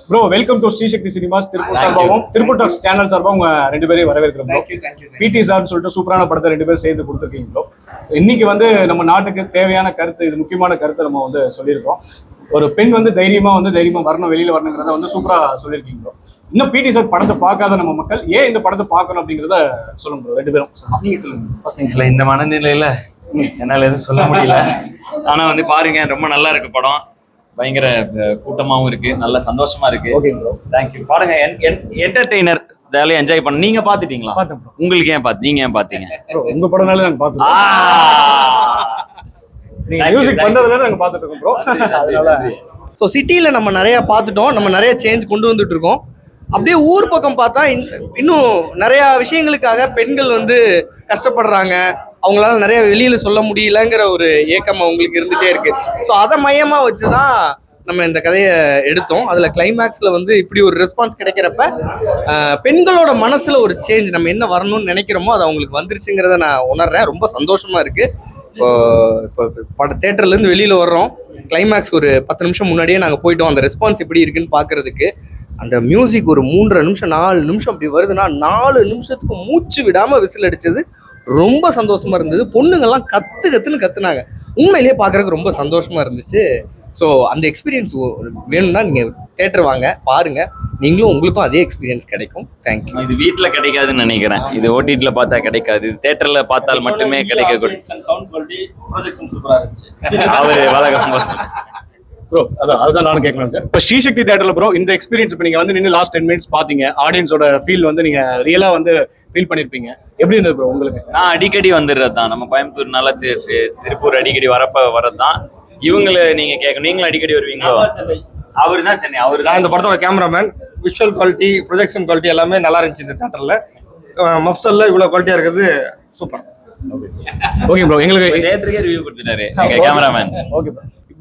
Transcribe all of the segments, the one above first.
Bro welcome to Srisakthi cinemas Tiruppur சார்பாகவும் Tiruppur tax channel சார்பாக உங்க ரெண்டு பேரையும் வரவேற்கிறோம் ப்ரோ. பிடி சார்னு சொல்லிட்டு சூப்பரான படத்தை ரெண்டு பேரும் சேர்ந்து கொடுத்துருக்கீங்க ப்ரோ. இன்னைக்கு வந்து நம்ம நாட்டுக்கு தேவையான கருத்து, இது முக்கியமான கருத்தை நம்ம வந்து சொல்லியிருக்கோம். ஒரு பெண் வந்து தைரியமா வரணும், வெளியில வரணுங்கிறத வந்து சூப்பரா சொல்லியிருக்கீங்க ப்ரோ. இன்னும் பிடி சார் படத்தை பார்க்காத நம்ம மக்கள் ஏன் இந்த படத்தை பார்க்கணும் அப்படிங்கிறத சொல்லுங்க ப்ரோ. ரெண்டு பேரும் நீங்க சொல்லுங்க. இந்த மனநிலையில என்னால எதுவும் சொல்ல முடியல. ஆனா வந்து பாருங்க, ரொம்ப நல்லா இருக்கு படம். பயங்கர கூட்டமாவும் இருக்கு, நல்ல சந்தோஷமா இருக்கு. Okay bro, thank you. பாருங்க, என்டர்டெய்னர், ஜாலியா என்ஜாய் பண்ண. நீங்க பாத்துட்டீங்களா? பார்த்தேன் ப்ரோ. உங்களுக்கு நீங்க ஏன் பாத்தீங்க? உங்க படம்னால நாங்க பார்த்தோம். நீங்க மியூசிக் பண்றதுனால நாங்க பார்த்துட்டு இருக்கோம் ப்ரோ. அதனால ஸோ சிட்டியில் நம்ம நிறைய பார்த்துட்டோம், நம்ம நிறைய சேஞ்ச் கொண்டு வந்துட்டு இருக்கோம். அப்படியே ஊர் பக்கம் பார்த்தா இன்னும் நிறையா விஷயங்களுக்காக பெண்கள் வந்து கஷ்டப்படுறாங்க, அவங்களால நிறைய வெளியில சொல்ல முடியலங்கிற ஒரு ஏக்கம் அவங்களுக்கு இருந்துகிட்டே இருக்கு. ஸோ அதை மையமாக வச்சு தான் நம்ம இந்த கதையை எடுத்தோம். அதில் கிளைமேக்ஸில் வந்து இப்படி ஒரு ரெஸ்பான்ஸ் கிடைக்கிறப்ப பெண்களோட மனசில் ஒரு சேஞ்ச், நம்ம என்ன வரணும்னு நினைக்கிறோமோ அது அவங்களுக்கு வந்துருச்சுங்கிறத நான் உணர்றேன். ரொம்ப சந்தோஷமாக இருக்குது. இப்போ தேட்டர்லேருந்து வெளியில் வர்றோம், கிளைமேக்ஸ் ஒரு 10 நிமிஷம் முன்னாடியே நாங்கள் போயிட்டோம். அந்த ரெஸ்பான்ஸ் எப்படி இருக்குன்னு பார்க்குறதுக்கு. அந்த மியூசிக் ஒரு 3.5 நிமிஷம் 4 நிமிஷம் அப்படி வருதுன்னா 4 நிமிஷத்துக்கு மூச்சு விடாமல் விசில் அடிச்சது ரொம்ப சந்தோஷமா இருந்தது. பொண்ணுங்கள்லாம் கத்துன்னு கத்துனாங்க. உண்மையிலேயே பார்க்குறதுக்கு ரொம்ப சந்தோஷமா இருந்துச்சு. ஸோ அந்த எக்ஸ்பீரியன்ஸ் வேணும்னா நீங்கள் தேட்டர் வாங்க, பாருங்க, நீங்களும் உங்களுக்கும் அதே எக்ஸ்பீரியன்ஸ் கிடைக்கும். தேங்க்யூ. இது வீட்டில் கிடைக்காதுன்னு நினைக்கிறேன். இது ஓடிடியில் பார்த்தா கிடைக்காது, தேட்டரில் பார்த்தால் மட்டுமே கிடைக்கக்கூடிய சவுண்ட் குவாலிட்டி, ப்ரொஜெக்ஷன் சூப்பராக இருந்துச்சு. அவரு வழக்கம் ப்ரோ அதுதான் நானும் கேட்கலாம். இப்போ ஸ்ரீசக்தி தேட்டர்ல ப்ரோ இந்த எக்ஸ்பீரியன்ஸ் இப்போ நீங்க வந்து நின்று லாஸ்ட் 10 மினிட்ஸ் பாத்தீங்க, ஆடியன்ஸோட ஃபீல் வந்து நீங்க ரியலா வந்து ஃபீல் பண்ணிருப்பீங்க. எப்படி இருந்தது ப்ரோ உங்களுக்கு? நான் அடிக்கடி வந்துடுறது தான், நம்ம கோயம்புத்தூர்னால திருப்பூர் அடிக்கடி வரது தான். இவங்களை நீங்க கேட்கணும், நீங்களும் அடிக்கடி வருவீங்களோ? அவரு தான் சென்னை. அவரு தான் இந்த படத்தோட cameraman. Visual quality, projection quality எல்லாமே நல்லா இருந்துச்சு இந்த தேட்டர்ல. மஃப்சல்ல இவ்வளவு குவாலிட்டியா இருக்குது, சூப்பர். ஓகே ப்ரோ, எங்களுக்கு தேட்டருக்கே ரிவ்யூ கொடுத்துட்டாரு எங்க cameraman. Okay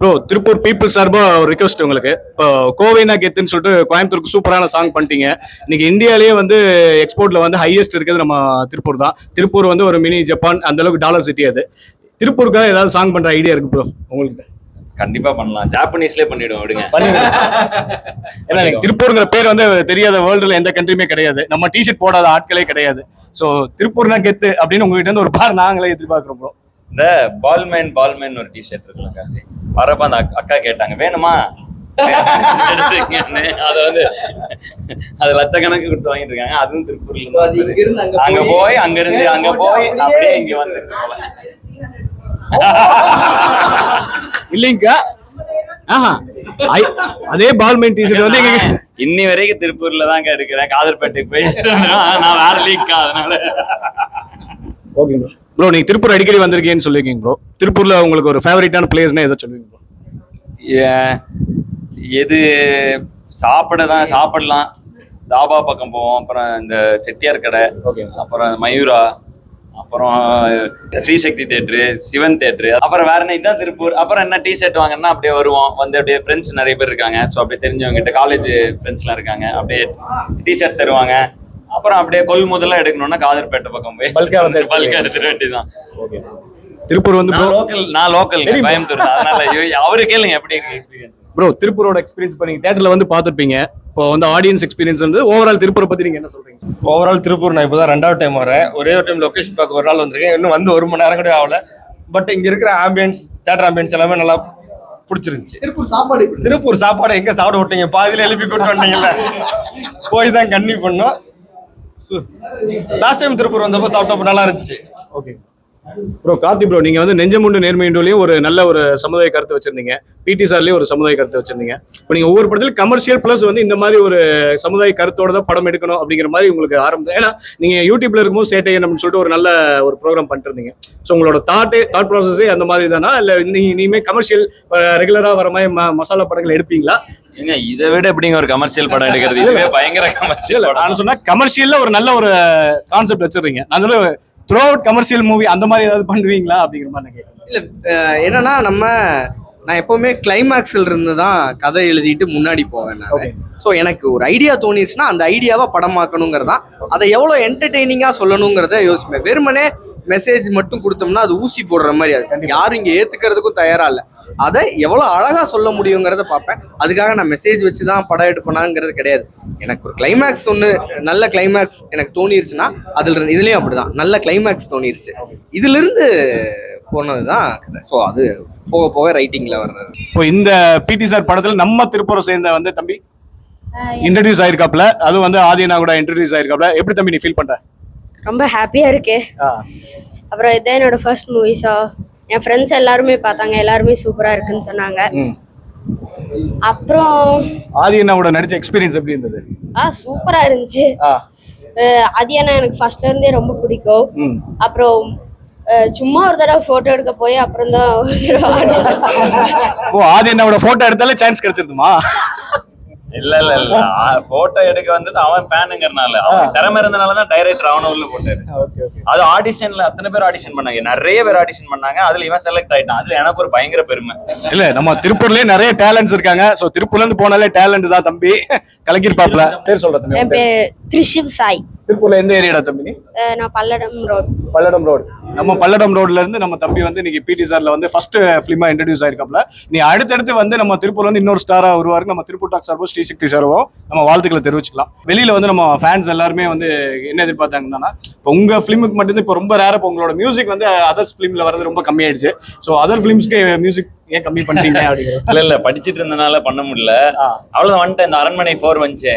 bro, Tiruppur people சார்பா ஒரு ரிக்வஸ்ட் உங்களுக்கு. இப்போ கோவைனா கெத்துன்னு சொல்லிட்டு கோயம்புத்தூருக்கு சூப்பரான சாங் பண்ணிட்டீங்க. இன்னைக்கு இந்தியாலேயே வந்து எக்ஸ்போர்ட்ல வந்து ஹையஸ்ட் இருக்கிறது நம்ம திருப்பூர் தான். திருப்பூர் வந்து ஒரு மினி ஜப்பான், அந்த அளவுக்கு டாலர் சிட்டி. அது திருப்பூருக்காக ஏதாவது சாங் பண்ற ஐடியா இருக்கு ப்ரோ உங்களுக்கு? கண்டிப்பா பண்ணலாம், ஜாப்பனீஸ்லயே பண்ணிடுவோம். விடுங்க, ஏன்னா திருப்பூருங்கிற பேர் வந்து தெரியாத வேர்ல்டுல எந்த கண்ட்ரியுமே கிடையாது, நம்ம டிஷர்ட் போடாத ஆட்களே கிடையாது. ஸோ திருப்பூர்னா கெத்து அப்படின்னு உங்ககிட்ட இருந்து ஒரு பார் நாங்களே எதிர்பார்க்கிறோம் ப்ரோ. இந்த பால்மேன் ஒரு டிஷர்ட் இருக்குல்லங்க, வரப்ப அந்த அக்கா கேட்டாங்க வேணுமா அது வந்து அது லட்சக்கணக்கு கொடுத்து வாங்கிட்டு இருக்காங்க. அதுவும் திருப்பூர்ல இருந்து அங்க போய் அப்படியே இங்க வந்து இல்லைங்கக்கா. அதே பால்மேன் டிஷர்ட் வந்து இன்னி வரைக்கும் திருப்பூர்ல தாங்க இருக்கிறேன். காதர்பேட்டைக்கு போய் நான் வேற லீக்கா, அதனால. ஓகே ப்ரோ, நீங்க திருப்பூர் அடிக்கடி வந்திருக்கீங்கன்னு சொல்லிருக்கீங்க ப்ரோ. திருப்பூர்ல உங்களுக்கு ஒரு ஃபேவரட்டான பிளேஸ்னா எதை சொல்லுவீங்க ப்ரோ? எது சாப்பிடலாம், தாபா பக்கம் போவோம், அப்புறம் இந்த செட்டியார் கடை, அப்புறம் மயூரா, அப்புறம் ஸ்ரீசக்தி தேட்டரு, சிவன் தேட்டரு, அப்புறம் வேற என்ன, இதுதான் திருப்பூர். அப்புறம் என்ன டிஷர்ட் வாங்கன்னா அப்படியே வருவோம், வந்து அப்படியே ஃப்ரெண்ட்ஸ் நிறைய பேர் இருக்காங்க. ஸோ அப்படியே தெரிஞ்சவங்க கிட்ட காலேஜ் ஃப்ரெண்ட்ஸ்லாம் இருக்காங்க, அப்படியே டிஷர்ட் தருவாங்க. அப்புறம் அப்படியே கொள்முதலாம் எடுக்கணும்னா காதர்பேட்டை பக்கம் போய் பல்கா எடுத்துட வேண்டியதுதான். திருப்பூர் வந்து நான் லோக்கல் கோயம்புத்தூர், அதனால அவரு கேளுங்க எப்படி இருக்கு எக்ஸ்பீரியன்ஸ் ப்ரோ. திருப்பூரோட எக்ஸ்பீரியன்ஸ் இப்போ நீங்க தேட்டர்ல வந்து பார்த்துருப்பீங்க. இப்போ வந்து ஆடியன்ஸ் எக்ஸ்பீரியன்ஸ் வந்து ஓவரால் திருப்பூரை பத்தி நீங்க என்ன சொல்றீங்க? ஓவரால் திருப்பூர் நான் இப்போதான் 2வது டைம் வரேன். ஒரே ஒரு டைம் லொகேஷன் பார்க்க ஒரு நாள் வந்திருக்கேன். இன்னும் வந்து 1 மணி நேரம் கூட ஆகல. பட் இங்க இருக்கிற ஆம்பியன்ஸ், தேட்டர் ஆம்பியன்ஸ் எல்லாமே நல்லா பிடிச்சிருந்துச்சு. திருப்பூர் சாப்பாடு எங்க சாப்பிட விட்டீங்க? பாதியில எழுப்பி கூட்டு வந்தீங்கல்ல, போய் தான் கண்ணி பண்ணோம். லாஸ்ட் டைம் திருப்பூர் வந்தப்போ சாப்பிட்டப்போ நல்லா இருந்துச்சு. Okay bro. கார்த்தி ப்ரோ, நீங்க வந்து நெஞ்சமுண்டு நேர்மையுண்டுலையும் ஒரு நல்ல ஒரு சமுதாய கருத்து வச்சிருந்தீங்க, பிடி சார்லயும் ஒரு சமுதாய கருத்து வச்சிருந்தீங்க. இப்போ நீங்க ஒவ்வொரு படத்துல கமர்ஷியல் பிளஸ் வந்து இந்த மாதிரி ஒரு சமுதாய கருத்தோட தான் படம் எடுக்கணும் அப்படிங்கிற மாதிரி உங்களுக்கு ஆரம்பிச்சு, ஏன்னா நீங்க யூடியூப்ல இருக்கும்போது சேட்டை அப்படின்னு சொல்லிட்டு ஒரு நல்ல ஒரு ப்ரோக்ராம் பண்ணிட்டு இருந்தீங்க. ஸோ உங்களோட தாட் ப்ராசஸே அந்த மாதிரி தானா, இல்லை இனிமே கமர்ஷியல் ரெகுலரா வர மாதிரி மசாலா படங்கள் எடுப்பீங்களா? ஏங்க இதை விட எப்படிங்க ஒரு கமர்ஷியல் படம் எடுக்கிறது? இதுவே பயங்கர கமர்ஷியல். நான் சொன்னா கமர்ஷியல்ல ஒரு நல்ல ஒரு கான்செப்ட் வச்சிருக்கீங்க, அதனால த்ரூ அவுட் கமர்ஷியல் மூவி அந்த மாதிரி ஏதாவது பண்ணுவீங்களா அப்படிங்கிற மாதிரி நான் கேட்குறேன். இல்லை, என்னன்னா நான் எப்போவுமே கிளைமேக்ஸில் இருந்து தான் கதை எழுதிட்டு முன்னாடி போவேன் நான். ஸோ எனக்கு ஒரு ஐடியா தோணிடுச்சுன்னா அந்த ஐடியாவை படமாக்கணுங்கிறதான், அதை எவ்வளோ என்டர்டெய்னிங்காக சொல்லணுங்கிறத யோசிப்பேன். வெறுமனே மெசேஜ் மட்டும் கொடுத்தோம்னா அது ஊசி போடுற மாதிரி. அது யாரும் இங்கே ஏத்துக்கிறதுக்கும் தயாரா இல்லை. அதை எவ்வளோ அழகா சொல்ல முடியுங்கிறத பார்ப்பேன். அதுக்காக நான் மெசேஜ் வச்சு தான் படம் எடுப்பேனாங்கிறது கிடையாது. எனக்கு ஒரு கிளைமேக்ஸ் ஒன்று நல்ல கிளைமேக்ஸ் எனக்கு தோணிருச்சுன்னா இதுலயும் அப்படிதான் நல்ல கிளைமேக்ஸ் தோணிருச்சு. இதுல இருந்து போனதுதான் கதை. ஸோ அது போக போக ரைட்டிங்ல வர்றது. இப்போ இந்த பிடி சார் படத்துல நம்ம திருப்பூரை சேர்ந்த வந்து தம்பி இன்ட்ரடியூஸ் ஆயிருக்காப்ல, அதுவும் வந்து ஆதியனா கூட இன்ட்ரடியூஸ் ஆயிருக்காப்ல. எப்படி தம்பி நீ ஃபீல் பண்ற? ரொம்ப ஹாப்பியாக இருக்கு. அப்புறம் இதான் என்னோட ஃபர்ஸ்ட் மூவிஸா. என் ஃப்ரெண்ட்ஸ் எல்லாருமே பார்த்தாங்க, எல்லாருமே சூப்பராக இருக்குன்னு சொன்னாங்க. அப்புறம் ஆதியனாவோட நடிச்ச எக்ஸ்பீரியன்ஸ் எப்படி இருந்தது? சூப்பராக இருந்துச்சு. ஆதியனா எனக்கு ஃபர்ஸ்ட்ல இருந்தே ரொம்ப பிடிக்கும். அப்புறம் சும்மா ஒரு தடவை போட்டோ எடுக்க போய் அப்புறம் தான் ஆதியனாவோட போட்டோ எடுத்தாலே சான்ஸ் கிடைச்சிருக்குமா? இல்ல போட்டோ எடுக்க வந்தது அவன் ஃபேனுங்கிறனால, அவன் திறமை இருந்தனாலதான் டைரக்டர் அவனை உள்ள போட்டாரு. அது ஆடிஷன்ல அத்தனை பேர் ஆடிஷன் பண்ணாங்க, நிறைய பேர் ஆடிஷன் பண்ணாங்க. அதுல இவன் செலக்ட் ஆயிட்டான். அதுல எனக்கு ஒரு பயங்கர பெருமை. இல்ல நம்ம திருப்பூர்லயே நிறைய டேலண்ட்ஸ் இருக்காங்க. சோ திருப்பூர்ல இருந்து போனாலே டேலண்ட் தான் தம்பி. கலக்கிருப்பாப்ல. பேர் சொல்ற தம்பி. என் பேர் த்ரிஷிவ் சாய். திருப்பூர்ல எந்த ஏரியாடா தம்பி? நான் பல்லடம் ரோட். பல்லடம் ரோடு. நம்ம பல்லடம் ரோட்ல இருந்து நம்ம தம்பி வந்து இன்னைக்கு பிடி சார்ல வந்து ஃபர்ஸ்ட் ஃபிலிமா இன்ட்ரடியூஸ் ஆயிருக்காப்ல. நீ அடுத்தடுத்து வந்து நம்ம திருப்பூர்ல வந்து இன்னொரு ஸ்டாரா வருவாரு. நம்ம திருப்பூர் டாக் சார்போ ஸ்ரீசக்தி சார்போ நம்ம வாழ்த்துக்களை தெரிவிச்சுக்கலாம். வெளியில வந்து நம்ம ஃபேன்ஸ் எல்லாருமே வந்து என்ன எதிர்பார்த்தாங்கன்னா, இப்போ உங்க ஃபிலிமுக்கு மட்டும் இப்போ ரொம்ப ரேரா இப்போ உங்களோட மியூசிக் வந்து அதர்ஸ் ஃபிலிம்ல வரது ரொம்ப கம்மியாயிடுச்சு. ஸோ அதர் ஃபிலிம்ஸ்க்கு மியூசிக் ஏன் கம்மி பண்ணிட்டீங்க அப்படிங்கிற? இல்ல படிச்சிட்டு இருந்தனால பண்ண முடியல. அவ்வளவுதான் வந்துட்டேன். இந்த அரண்மனை 4 வந்துச்சு,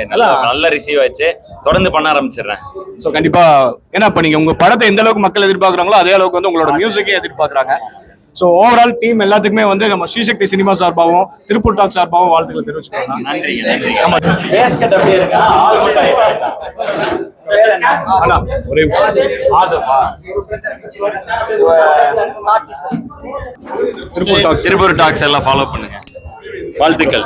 நல்ல ரிசீவ் ஆச்சு. தொடர்ந்து பண்ண ஆரம்பிச்சிடுறேன். ஸோ கண்டிப்பா ஏன்னா இப்போ நீங்க உங்க படத்தை எந்த அளவுக்கு மக்கள் எதிர்பார்க்குறாங்களோ அதே அளவுக்கு வந்து உங்களோட மியூசிக்கே எதிர்பார்க்குறாங்க. ஸோ ஓவரால் டீம் எல்லாத்துக்குமே வந்து நம்ம ஸ்ரீசக்தி சினிமா சார்பாகவும் திருப்பூர் டாக் சார்பாகவும் வாழ்த்துக்களை தெரிவிச்சுக்கலாம். நன்றி. நம்ம ஃபேஸ் கட் அப்படியே இருக்கா? ஒரே திருப்பூர் டாக்ஸ் எல்லாம் ஃபாலோ பண்ணுங்க. வாழ்த்துக்கள்.